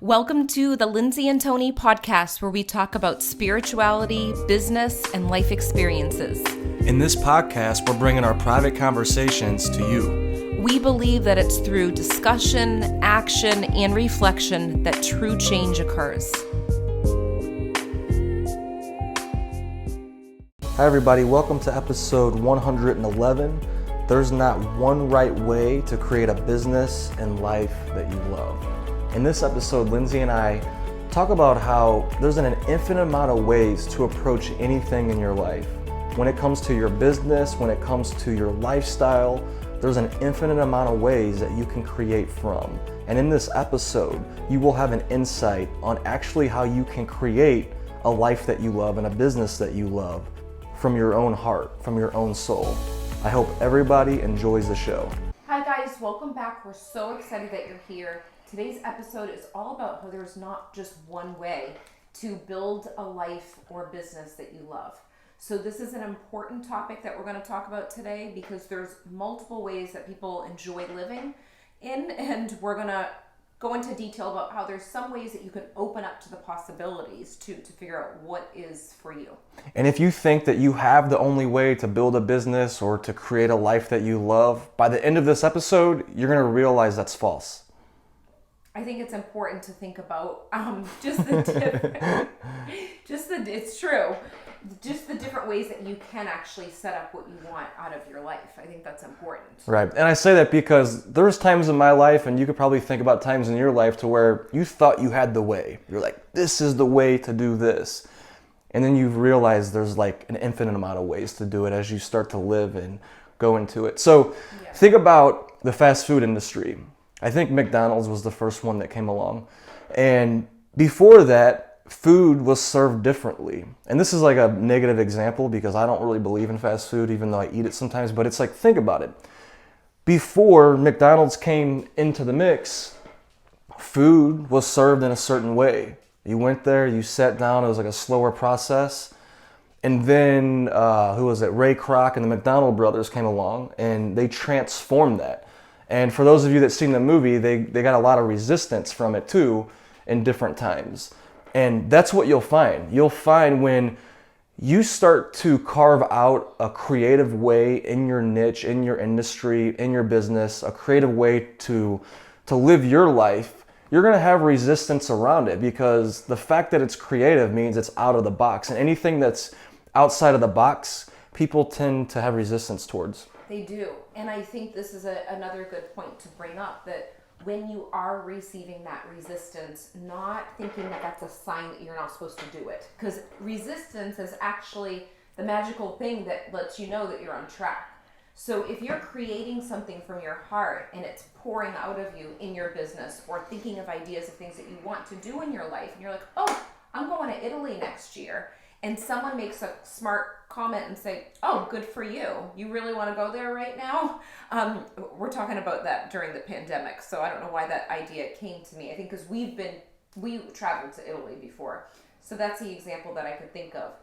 Welcome to the Lindsay and Tony podcast, where we talk about spirituality, business, and life experiences. In this podcast, we're bringing our private conversations to you. We believe that it's through discussion, action, and reflection that true change occurs. Hi everybody, welcome to episode 111. There's not one right way to create a business and life that you love. In this episode, Lindsay and I talk about how there's an infinite amount of ways to approach anything in your life. When it comes to your business, when it comes to your lifestyle, there's an infinite amount of ways that you can create from. And in this episode, you will have an insight on actually how you can create a life that you love and a business that you love from your own heart, from your own soul. I hope everybody enjoys the show. Hi guys, welcome back. We're so excited that you're here. Today's episode is all about how there's not just one way to build a life or business that you love. So this is an important topic that we're going to talk about today because there's multiple ways that people enjoy living in, and we're going to go into detail about how there's some ways that you can open up to the possibilities to figure out what is for you. And if you think that you have the only way to build a business or to create a life that you love, by the end of this episode, you're going to realize that's false. I think it's important to think about it's true. Just the different ways that you can actually set up what you want out of your life. I think that's important. Right. And I say that because there's times in my life, and you could probably think about times in your life to where you thought you had the way. You're like, this is the way to do this. And then you realize there's like an infinite amount of ways to do it as you start to live and go into it. So Think about the fast food industry. I think McDonald's was the first one that came along. And before that, food was served differently. And this is like a negative example because I don't really believe in fast food, even though I eat it sometimes. But it's like, think about it. Before McDonald's came into the mix, food was served in a certain way. You went there, you sat down, it was like a slower process. And then, Ray Kroc and the McDonald brothers came along and they transformed that. And for those of you that seen the movie, they got a lot of resistance from it too in different times. And that's what you'll find. You'll find when you start to carve out a creative way in your niche, in your industry, in your business, a creative way to live your life, you're going to have resistance around it because the fact that it's creative means it's out of the box. And anything that's outside of the box, people tend to have resistance towards. They do. And I think this is another good point to bring up, that when you are receiving that resistance, not thinking that that's a sign that you're not supposed to do it. Because resistance is actually the magical thing that lets you know that you're on track. So if you're creating something from your heart and it's pouring out of you in your business, or thinking of ideas of things that you want to do in your life, and you're like, oh, I'm going to Italy next year, and someone makes a smart comment and say, oh, good for you. You really want to go there right now? We're talking about that during the pandemic, so I don't know why that idea came to me. I think because we traveled to Italy before. So that's the example that I could think of.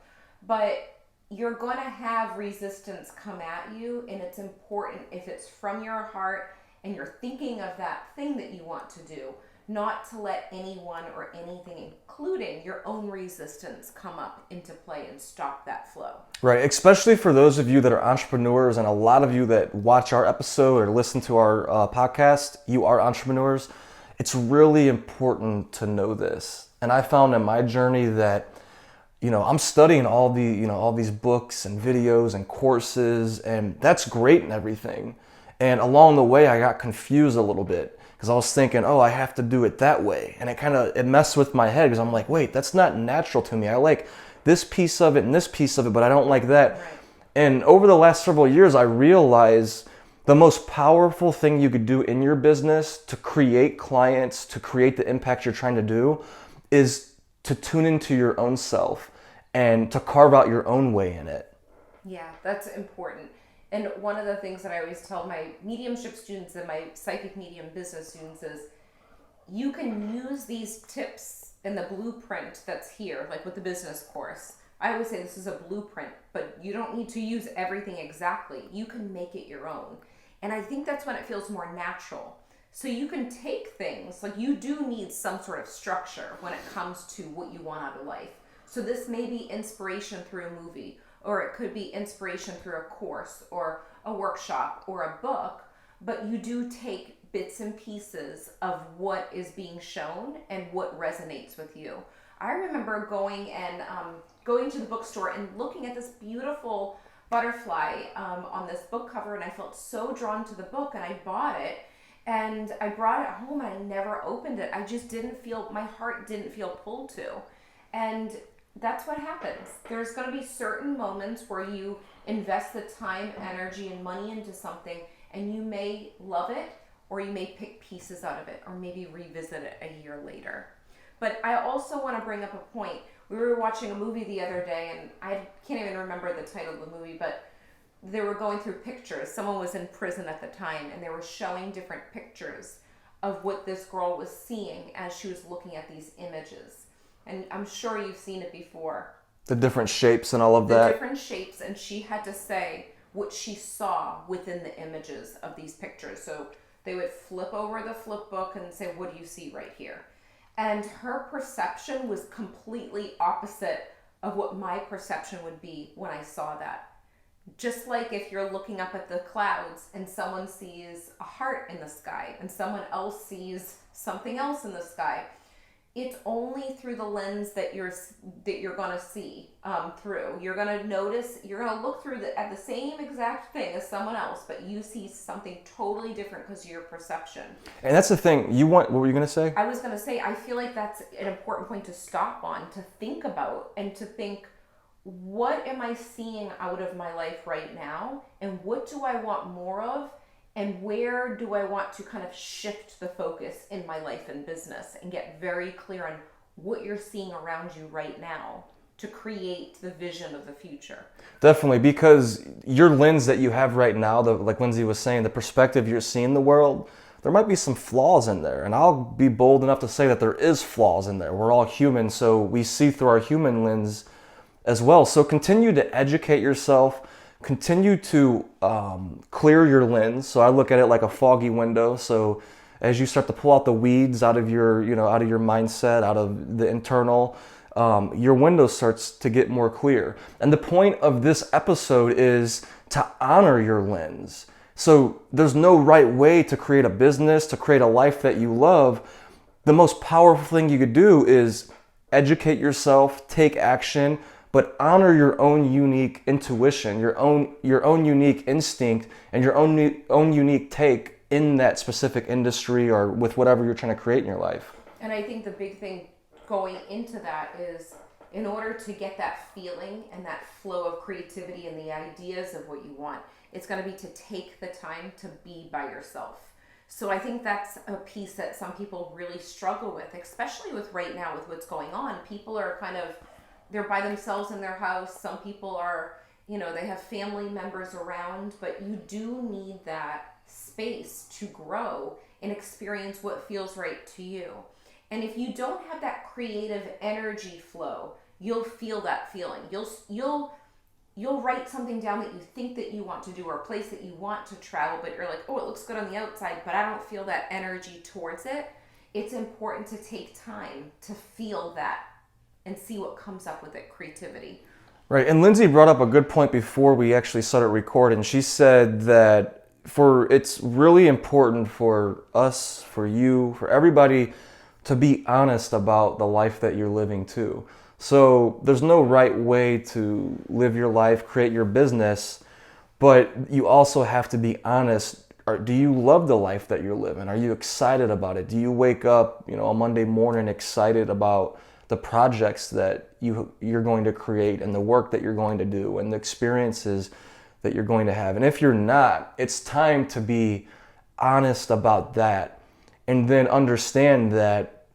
But you're going to have resistance come at you, and it's important, if it's from your heart and you're thinking of that thing that you want to do, not to let anyone or anything, including your own resistance, come up into play and stop that flow. Right, especially for those of you that are entrepreneurs, and a lot of you that watch our episode or listen to our podcast, you are entrepreneurs. It's really important to know this. And I found in my journey that, I'm studying all these books and videos and courses, and that's great and everything. And along the way, I got confused a little bit because I was thinking, I have to do it that way. And it messed with my head because I'm like, wait, that's not natural to me. I like this piece of it and this piece of it, but I don't like that. Right. And over the last several years, I realized the most powerful thing you could do in your business to create clients, to create the impact you're trying to do, is to tune into your own self and to carve out your own way in it. Yeah, that's important. And one of the things that I always tell my mediumship students and my psychic medium business students is, you can use these tips in the blueprint that's here, like with the business course. I always say this is a blueprint, but you don't need to use everything exactly. You can make it your own. And I think that's when it feels more natural. So you can take things, like you do need some sort of structure when it comes to what you want out of life. So this may be inspiration through a movie, or it could be inspiration through a course or a workshop or a book, but you do take bits and pieces of what is being shown and what resonates with you. I remember going to the bookstore and looking at this beautiful butterfly on this book cover, and I felt so drawn to the book, and I bought it. And I brought it home and I never opened it. I just my heart didn't feel pulled to. And that's what happens. There's going to be certain moments where you invest the time, energy, and money into something, and you may love it, or you may pick pieces out of it, or maybe revisit it a year later. But I also want to bring up a point. We were watching a movie the other day, and I can't even remember the title of the movie, but they were going through pictures. Someone was in prison at the time, and they were showing different pictures of what this girl was seeing as she was looking at these images. And I'm sure you've seen it before. The different shapes and all of that. The different shapes, and she had to say what she saw within the images of these pictures. So they would flip over the flip book and say, what do you see right here? And her perception was completely opposite of what my perception would be when I saw that. Just like if you're looking up at the clouds and someone sees a heart in the sky and someone else sees something else in the sky, it's only through the lens that you're going to see through. You're going to notice, you're going to look through at the same exact thing as someone else, but you see something totally different because of your perception. And that's the thing. What were you going to say? I was going to say, I feel like that's an important point to stop on, to think about, and to think, what am I seeing out of my life right now? And what do I want more of? And where do I want to kind of shift the focus in my life and business and get very clear on what you're seeing around you right now to create the vision of the future? Definitely, because your lens that you have right now, like Lindsay was saying, the perspective you're seeing the world, there might be some flaws in there. And I'll be bold enough to say that there is flaws in there. We're all human, so we see through our human lens as well. So continue to educate yourself. Continue to clear your lens. So I look at it like a foggy window. So as you start to pull out the weeds out of your mindset, out of the internal, your window starts to get more clear. And the point of this episode is to honor your lens. So there's no right way to create a business, to create a life that you love. The most powerful thing you could do is educate yourself, take action, but honor your own unique intuition, your own unique instinct, and your own unique take in that specific industry or with whatever you're trying to create in your life. And I think the big thing going into that is, in order to get that feeling and that flow of creativity and the ideas of what you want, it's going to be to take the time to be by yourself. So I think that's a piece that some people really struggle with, especially with right now with what's going on. People are they're by themselves in their house. Some people are, they have family members around, but you do need that space to grow and experience what feels right to you. And if you don't have that creative energy flow, you'll feel that feeling. You'll write something down that you think that you want to do, or a place that you want to travel, but you're like, oh, it looks good on the outside, but I don't feel that energy towards it. It's important to take time to feel that and see what comes up with it, creativity. Right, and Lindsay brought up a good point before we actually started recording. She said that it's really important for us, for you, for everybody to be honest about the life that you're living too. So there's no right way to live your life, create your business, but you also have to be honest. Do you love the life that you're living? Are you excited about it? Do you wake up, on Monday morning excited about the projects that you're going to create and the work that you're going to do and the experiences that you're going to have? And if you're not, it's time to be honest about that, and then understand that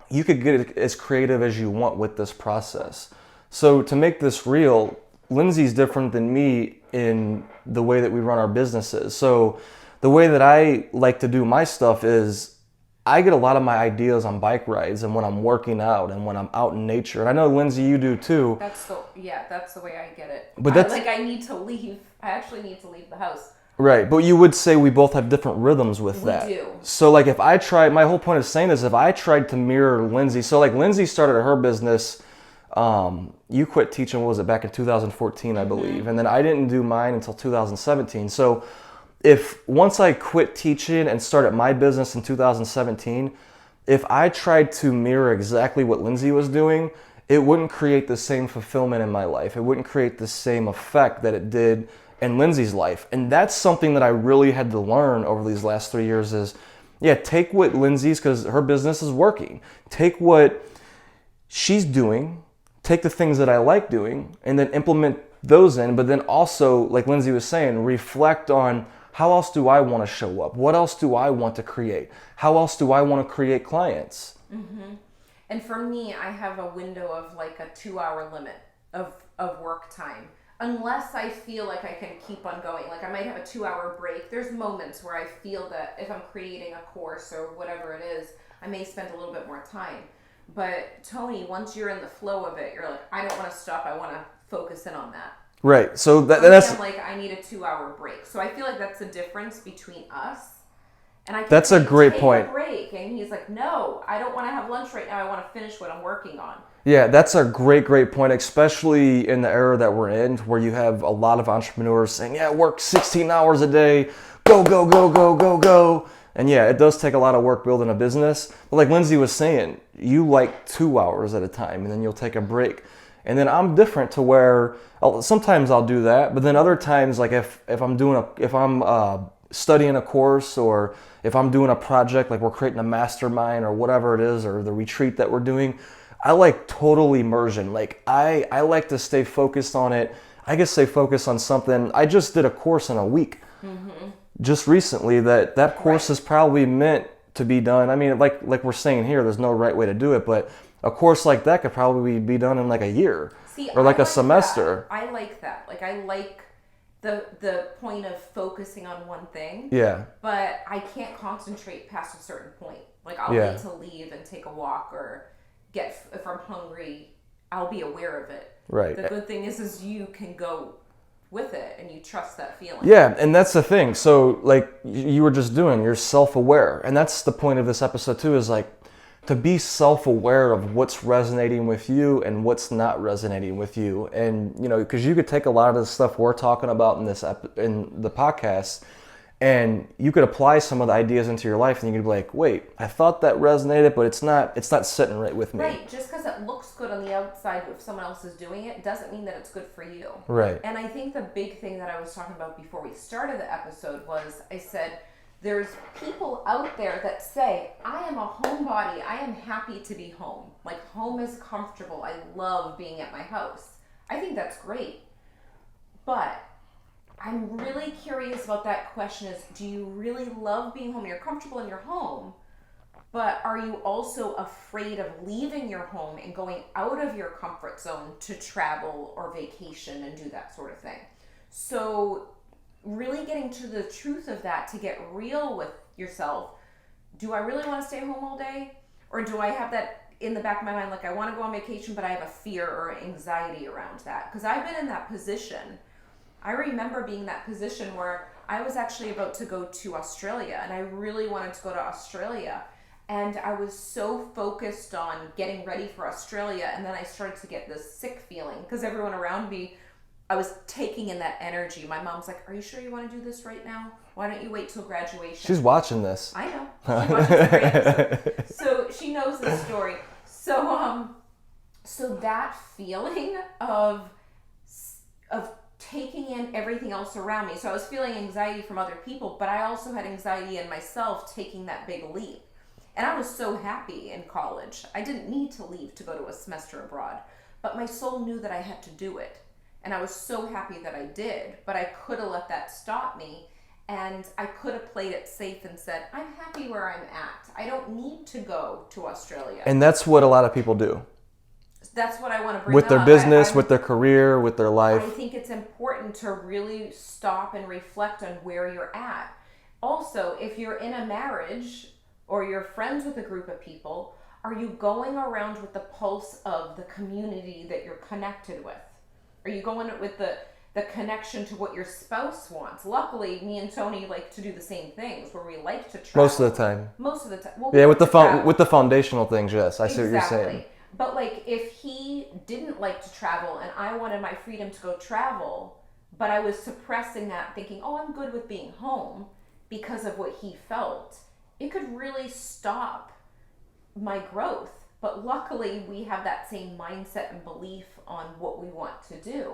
you could get as creative as you want with this process. So to make this real, Lindsay's different than me in the way that we run our businesses. So the way that I like to do my stuff is I get a lot of my ideas on bike rides and when I'm working out and when I'm out in nature. And I know, Lindsay, you do too. That's the way I get it. But I need to leave. I actually need to leave the house. Right, but you would say we both have different rhythms with that. We do. So like if I tried, my whole point of saying this, if I tried to mirror Lindsay, so like Lindsay started her business, you quit teaching, what was it, back in 2014, I believe, and then I didn't do mine until 2017. So if once I quit teaching and started my business in 2017, if I tried to mirror exactly what Lindsay was doing, it wouldn't create the same fulfillment in my life. It wouldn't create the same effect that it did in Lindsay's life. And that's something that I really had to learn over these last 3 years is, yeah, take what Lindsay's, because her business is working. Take what she's doing, take the things that I like doing, and then implement those in. But then also, like Lindsay was saying, reflect on how else do I want to show up? What else do I want to create? How else do I want to create clients? Mm-hmm. And for me, I have a window of like a 2-hour limit of work time. Unless I feel like I can keep on going. Like I might have a 2-hour break. There's moments where I feel that if I'm creating a course or whatever it is, I may spend a little bit more time. But Tony, once you're in the flow of it, you're like, I don't want to stop. I want to focus in on that. Right. So that's I'm like, I need a 2-hour break. So I feel like that's the difference between us. And I can that's a great take point. A break, and he's like, no, I don't want to have lunch right now. I want to finish what I'm working on. Yeah, that's a great point, especially in the era that we're in, where you have a lot of entrepreneurs saying, yeah, work 16 hours a day, go, go, go, go, go, go. And yeah, it does take a lot of work building a business. But like Lindsay was saying, you like 2 hours at a time, and then you'll take a break. And then I'm different to where sometimes I'll do that, but then other times, like if I'm studying a course, or if I'm doing a project, like we're creating a mastermind or whatever it is, or the retreat that we're doing, I like total immersion. Like I like to stay focused on it. I guess stay focused on something. I just did a course in a week, just recently. That course is probably meant to be done. I mean, like we're saying here, there's no right way to do it, but a course like that could probably be done in like a year. Or like a semester. That. I like that. Like I like the point of focusing on one thing. Yeah. But I can't concentrate past a certain point. Like I'll need to leave and take a walk, or if I'm hungry, I'll be aware of it. Right. The good thing is you can go with it and you trust that feeling. Yeah, and that's the thing. So like you were just doing, you're self-aware. And that's the point of this episode too, is like to be self-aware of what's resonating with you and what's not resonating with you. And, you know, because you could take a lot of the stuff we're talking about in the podcast, and you could apply some of the ideas into your life, and you could be like, wait, I thought that resonated, but it's not sitting right with me. Right, just because it looks good on the outside if someone else is doing it doesn't mean that it's good for you. Right. And I think the big thing that I was talking about before we started the episode was, I said, there's people out there that say, I am a homebody. I am happy to be home. Like, home is comfortable. I love being at my house. I think that's great. But I'm really curious about that question is, do you really love being home? You're comfortable in your home, but are you also afraid of leaving your home and going out of your comfort zone to travel or vacation and do that sort of thing? So really getting to the truth of that, to get real with yourself. Do I really want to stay home all day? Or do I have that in the back of my mind, like I want to go on vacation, but I have a fear or anxiety around that? Because I've been in that position. I remember being in that position where I was actually about to go to Australia, and I really wanted to go to Australia. And I was so focused on getting ready for Australia, and then I started to get this sick feeling because everyone around me, I was taking in that energy. My mom's like, are you sure you want to do this right now? Why don't you wait till graduation? She's watching this. I know. She watches every episode. So she knows the story. So that feeling of taking in everything else around me. So I was feeling anxiety from other people, but I also had anxiety in myself taking that big leap. And I was so happy in college. I didn't need to leave to go to a semester abroad, but my soul knew that I had to do it. And I was so happy that I did, but I could have let that stop me, and I could have played it safe and said, I'm happy where I'm at. I don't need to go to Australia. And that's what a lot of people do. That's what I want to bring up. With their business, with their career, with their life. I think it's important to really stop and reflect on where you're at. Also, if you're in a marriage or you're friends with a group of people, are you going around with the pulse of the community that you're connected with? Are you going with the connection to what your spouse wants. Luckily, me and Tony like to do the same things, where we like to travel. Most of the time. Most of the time. Well, Yeah, with the foundational things, yes. I see what you're saying. But like, if he didn't like to travel and I wanted my freedom to go travel, but I was suppressing that, thinking, oh, I'm good with being home because of what he felt, it could really stop my growth. But luckily, we have that same mindset and belief on what we want to do.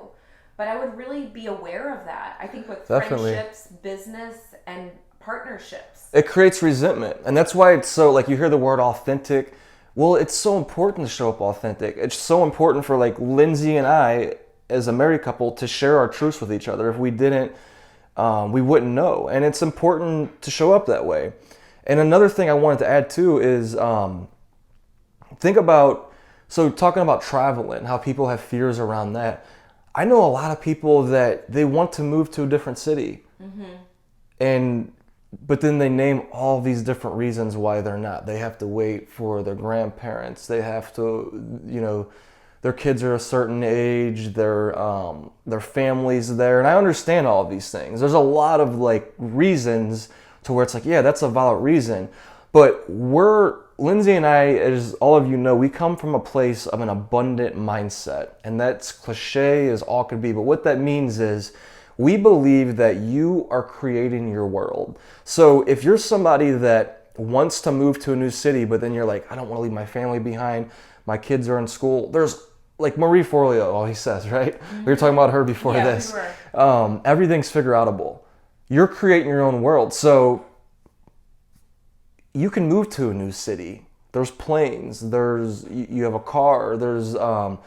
But I would really be aware of that. I think with friendships, business, and partnerships. It creates resentment. And that's why it's so, like, you hear the word authentic. Well, it's so important to show up authentic. It's so important for, like, Lindsay and I, as a married couple, to share our truths with each other. If we didn't, we wouldn't know. And it's important to show up that way. And another thing I wanted to add, too, is think about, so talking about traveling, how people have fears around that. I know a lot of people that they want to move to a different city, but then they name all these different reasons why they're not. They have to wait for their grandparents. They have to, their kids are a certain age. Their family's there, and I understand all of these things. There's a lot of like reasons to where it's like, yeah, that's a valid reason, but Lindsay and I, as all of you know, we come from a place of an abundant mindset. And that's cliche as all could be. But what that means is we believe that you are creating your world. So if you're somebody that wants to move to a new city, but then you're like, I don't want to leave my family behind. My kids are in school. There's like Marie Forleo always says, right? We were talking about her before this. We were. Everything's figure outable. You're creating your own world. So you can move to a new city. There's planes. You have a car. There's, I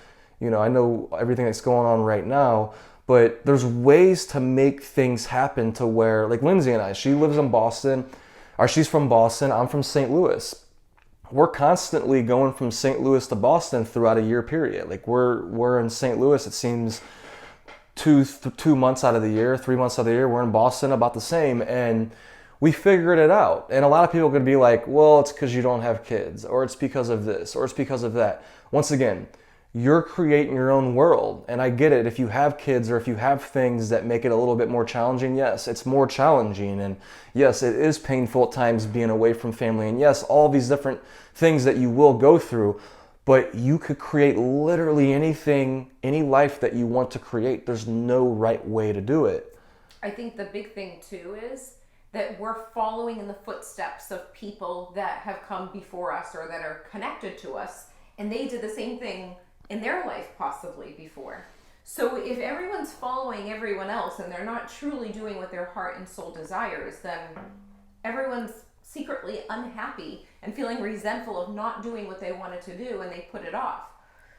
know everything that's going on right now, but there's ways to make things happen to where, like Lindsay and I, she lives in Boston, or she's from Boston. I'm from St. Louis. We're constantly going from St. Louis to Boston throughout a year period. Like we're in St. Louis, it seems 2 months out of the year, 3 months out of the year. We're in Boston about the same, and we figured it out. And a lot of people could be like, well, it's because you don't have kids, or it's because of this, or it's because of that. Once again, you're creating your own world. And I get it. If you have kids or if you have things that make it a little bit more challenging, yes, it's more challenging. And yes, it is painful at times being away from family. And yes, all these different things that you will go through, but you could create literally anything, any life that you want to create. There's no right way to do it. I think the big thing too is that we're following in the footsteps of people that have come before us or that are connected to us, and they did the same thing in their life possibly before. So if everyone's following everyone else and they're not truly doing what their heart and soul desires, then everyone's secretly unhappy and feeling resentful of not doing what they wanted to do, and they put it off.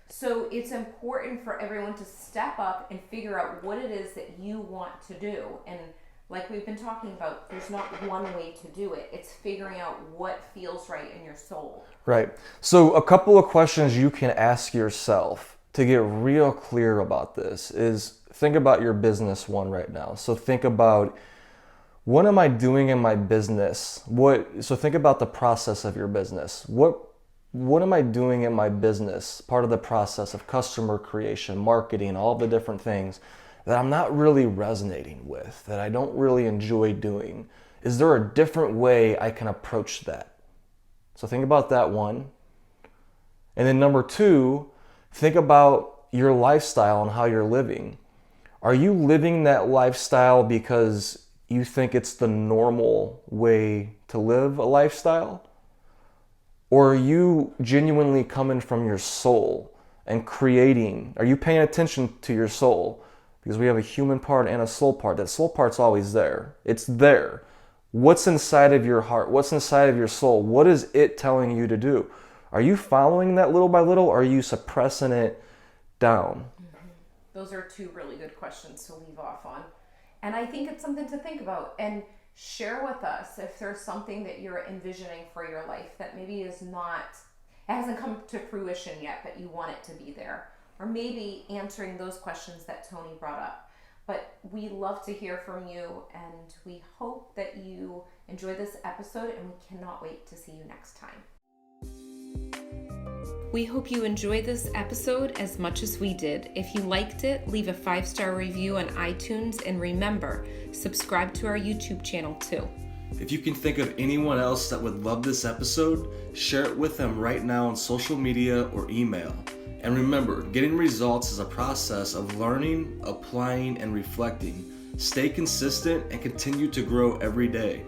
So it's important for everyone to step up and figure out what it is that you want to do. And like we've been talking about, there's not one way to do it. It's figuring out what feels right in your soul. Right. So a couple of questions you can ask yourself to get real clear about this is think about your business one right now. So think about, what am I doing in my business? So think about the process of your business. What am I doing in my business? Part of the process of customer creation, marketing, all the different things that I'm not really resonating with, that I don't really enjoy doing. Is there a different way I can approach that? So think about that one. And then number 2, think about your lifestyle and how you're living. Are you living that lifestyle because you think it's the normal way to live a lifestyle? Or are you genuinely coming from your soul and creating? Are you paying attention to your soul? Because we have a human part and a soul part. That soul part's always there. It's there. What's inside of your heart? What's inside of your soul? What is it telling you to do? Are you following that little by little, or are you suppressing it down? Mm-hmm. Those are 2 really good questions to leave off on. And I think it's something to think about. And share with us if there's something that you're envisioning for your life that maybe it hasn't come to fruition yet, but you want it to be there. Or maybe answering those questions that Tony brought up. But we love to hear from you, and we hope that you enjoy this episode, and we cannot wait to see you next time. We hope you enjoyed this episode as much as we did. If you liked it, leave a 5-star review on iTunes, and remember, subscribe to our YouTube channel too. If you can think of anyone else that would love this episode, share it with them right now on social media or email. And remember, getting results is a process of learning, applying, and reflecting. Stay consistent and continue to grow every day.